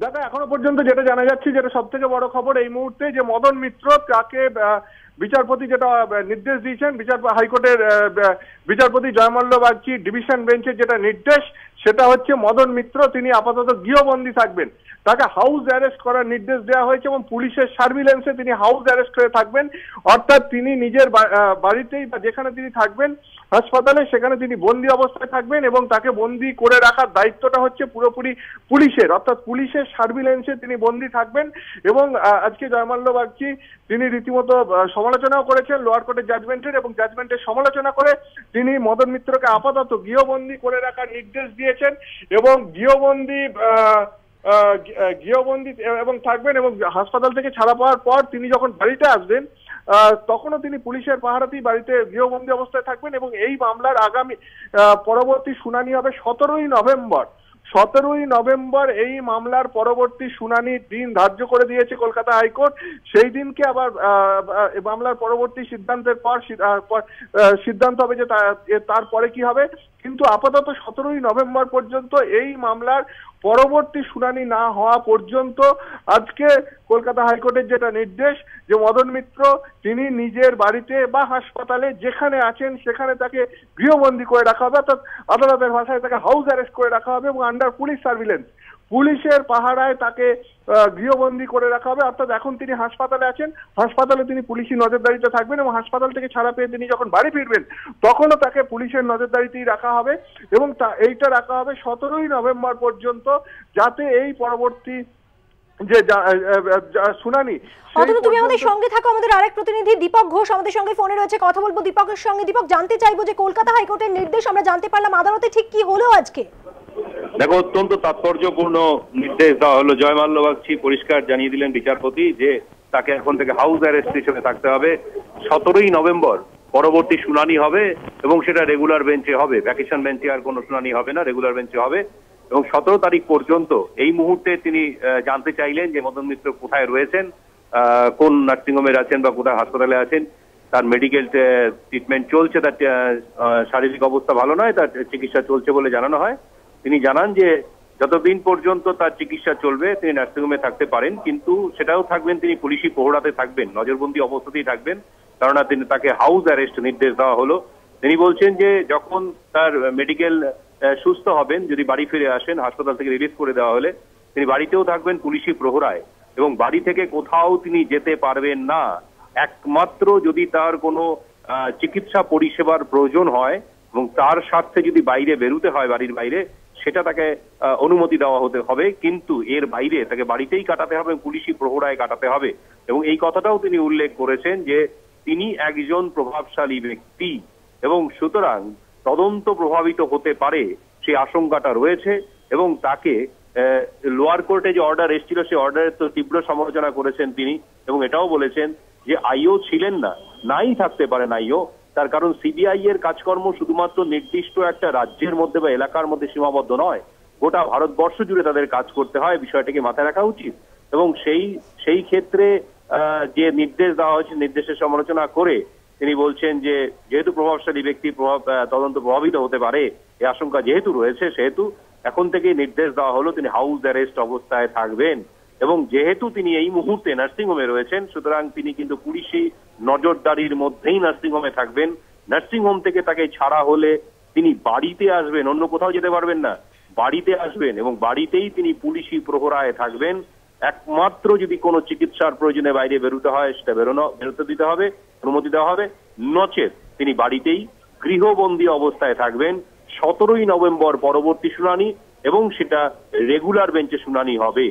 দেখো এখনো পর্যন্ত যেটা জানা যাচ্ছে, যেটা সব থেকে বড় খবর এই মুহূর্তে, যে মদন মিত্র তাকে বিচারপতি যেটা নির্দেশ দিয়েছেন, হাইকোর্টের বিচারপতি জয়মাল্য বাগচি ডিভিশন বেঞ্চের যেটা নির্দেশ, সেটা হচ্ছে মদন মিত্র তিনি আপাতত গৃহবন্দী থাকবেন। তাকে হাউস অ্যারেস্ট করার নির্দেশ দেওয়া হয়েছে এবং পুলিশের সার্ভিলেন্সে তিনি হাউস অ্যারেস্ট হয়ে থাকবেন। অর্থাৎ তিনি নিজের বাড়িতেই বা যেখানে তিনি থাকবেন হাসপাতালে, সেখানে তিনি বন্দী অবস্থায় থাকবেন এবং তাকে বন্দী করে রাখার দায়িত্বটা হচ্ছে পুরোপুরি পুলিশের, অর্থাৎ পুলিশের সার্ভিলেন্সে তিনি বন্দী থাকবেন। এবং আজকে জয়মাল্য বাগচি তিনি রীতিমতো সমালোচনাও করেছেন লোয়ার কোর্টের জাজমেন্টের, এবং জাজমেন্টের সমালোচনা করে তিনি মদন মিত্রকে আপাতত গৃহবন্দী করে রাখার নির্দেশ দিয়েছেন এবং গৃহবন্দী এবং থাকবেন। এবং হাসপাতাল থেকে ছাড়া পাওয়ার পর তিনি যখন বাড়িতে আসবেন তখনও তিনি পুলিশের পাহারাতেই বাড়িতে গৃহবন্দী অবস্থায় থাকবেন। এবং এই মামলার আগামী পরবর্তী শুনানি হবে 17ই নভেম্বর। 17ই নভেম্বর এই মামলার পরবর্তী শুনানির দিন ধার্য করে দিয়েছে কলকাতা হাইকোর্ট। সেই দিনকে আবার মামলার পরবর্তী সিদ্ধান্তের পর সিদ্ধান্ত হবে যে তারপরে কি হবে। কিন্তু আপাতত 17ই নভেম্বর পর্যন্ত এই মামলার পরবর্তী শুনানি না হওয়া পর্যন্ত আজকে কলকাতা হাইকোর্টের যেটা নির্দেশ, যে মদন মিত্র তিনি নিজের বাড়িতে বা হাসপাতালে যেখানে আছেন সেখানে তাকে গৃহবন্দী করে রাখা হবে, অর্থাৎ আদালতের ভাষায় তাকে হাউস অ্যারেস্ট করে রাখা হবে এবং আন্ডার পুলিশ সার্ভিলেন্স, পুলিশের পাহারায় তাকে গৃহবন্দী করে রাখা হবে। অর্থাৎ এখন তিনি হাসপাতালে আছেন, হাসপাতালে তিনি পুলিশি নজরদারিতে থাকবেন এবং হাসপাতাল থেকে ছাড়া পেয়ে তিনি যখন বাড়ি ফিরবেন তখনও তাকে পুলিশের নজরদারিতেই রাখা হবে। এবং এইটা রাখা হবে 17ই নভেম্বর পর্যন্ত, যাতে এই পরবর্তী যে শুনানি। তুমি আমাদের সঙ্গে থাকো, আমাদের আরেক প্রতিনিধি দীপক ঘোষ আমাদের সঙ্গে ফোনে রয়েছে, কথা বলবো দীপকের সঙ্গে। দীপক, জানতে চাইবো যে কলকাতা হাইকোর্টের নির্দেশ আমরা জানতে পারলাম, আদালতে ঠিক কি হলো আজকে? দেখো, অত্যন্ত তাৎপর্যপূর্ণ নির্দেশ দেওয়া হলো। জয়মাল্য বাগচি পরিষ্কার জানিয়ে দিলেন বিচারপতি যে তাকে এখন থেকে হাউস অ্যারেস্ট হিসেবে থাকতে হবে। 17ই নভেম্বর পরবর্তী শুনানি হবে এবং সেটা রেগুলার বেঞ্চে হবে, ভ্যাকেশন বেঞ্চে আর কোনো শুনানি হবে না, রেগুলার বেঞ্চে হবে। এবং 17 তারিখ পর্যন্ত এই মুহূর্তে তিনি জানতে চাইলেন যে মদন মিত্র কোথায় রয়েছেন, কোন নার্সিংহোমে আছেন বা কোথায় হাসপাতালে আছেন, তার মেডিকেল ট্রিটমেন্ট চলছে, তার শারীরিক অবস্থা ভালো নয়, তার চিকিৎসা চলছে বলে জানানো হয়। তিনি জানান যে যতদিন পর্যন্ত তার চিকিৎসা চলবে তিনি নার্সিংহোমে থাকতে পারেন, কিন্তু সেটাও থাকবেন তিনি পুলিশি প্রহরাতে থাকবেন, নজরবন্দি অবস্থাতেই থাকবেন, কেননা তাকে হাউস অ্যারেস্ট নির্দেশ দেওয়া হলো। তিনি বলছেন যে যখন তার মেডিকেল সুস্থ হবেন, যদি বাড়ি ফিরে আসেন হাসপাতাল থেকে রিলিজ করে দেওয়া হলে, তিনি বাড়িতেও থাকবেন পুলিশি প্রহরায় এবং বাড়ি থেকে কোথাও তিনি যেতে পারবেন না। একমাত্র যদি তার কোনো চিকিৎসা পরিষেবার প্রয়োজন হয় এবং তার স্বার্থে যদি বাইরে বেরোতে হয়, বাড়ির বাইরে, সেটা তাকে অনুমতি দেওয়া হতে হবে, কিন্তু এর বাইরে তাকে বাড়িতেই কাটাতে হবে, পুলিশি প্রহরায় কাটাতে হবে। এবং এই কথাটাও তিনি উল্লেখ করেছেন যে তিনি একজন প্রভাবশালী ব্যক্তি এবং সুতরাং তদন্ত প্রভাবিত হতে পারে সেই আশঙ্কাটা রয়েছে। এবং তাকে লোয়ার কোর্টে যে অর্ডার এসেছিল সেই অর্ডারের তো তীব্র সমালোচনা করেছেন তিনি, এবং এটাও বলেছেন যে আইও ছিলেন না, নাই থাকতে পারেন আইও, তার কারণ সিবিআই এর কাজকর্ম শুধুমাত্র নির্দিষ্ট একটা রাজ্যের মধ্যে বা এলাকার মধ্যে সীমাবদ্ধ নয়, গোটা ভারতবর্ষ জুড়ে তাদের কাজ করতে হয়, বিষয়টাকে মাথায় রাখা উচিত। এবং সেই ক্ষেত্রে যে নির্দেশ দেওয়া হয়েছে, নির্দেশের সমালোচনা করে তিনি বলছেন যে যেহেতু প্রভাবশালী ব্যক্তি তদন্ত প্রভাবিত হতে পারে এই আশঙ্কা যেহেতু রয়েছে, সেহেতু এখন থেকে নির্দেশ দেওয়া হলো তিনি হাউস অ্যারেস্ট অবস্থায় থাকবেন। এবং যেহেতু তিনি এই মুহূর্তে নার্সিংহোমে রয়েছেন, সুতরাং তিনি কিন্তু পুলিশি নজরদারির মধ্যেই নার্সিংহোমে থাকবেন। নার্সিংহোম থেকে তাকে ছাড়া হলে তিনি বাড়িতে আসবেন, অন্য কোথাও যেতে পারবেন না, বাড়িতে আসবেন এবং বাড়িতেই তিনি পুলিশি প্রহরায় থাকবেন। একমাত্র যদি কোনো চিকিৎসার প্রয়োজনে বাইরে বেরোতে হয় সেটা বেরোতে দিতে হবে, অনুমতি দেওয়া হবে, নচেত তিনি বাড়িতেই গৃহবন্দী অবস্থায় থাকবেন। 17ই নভেম্বর পরবর্তী শুনানি এবং সেটা রেগুলার বেঞ্চে শুনানি হবে।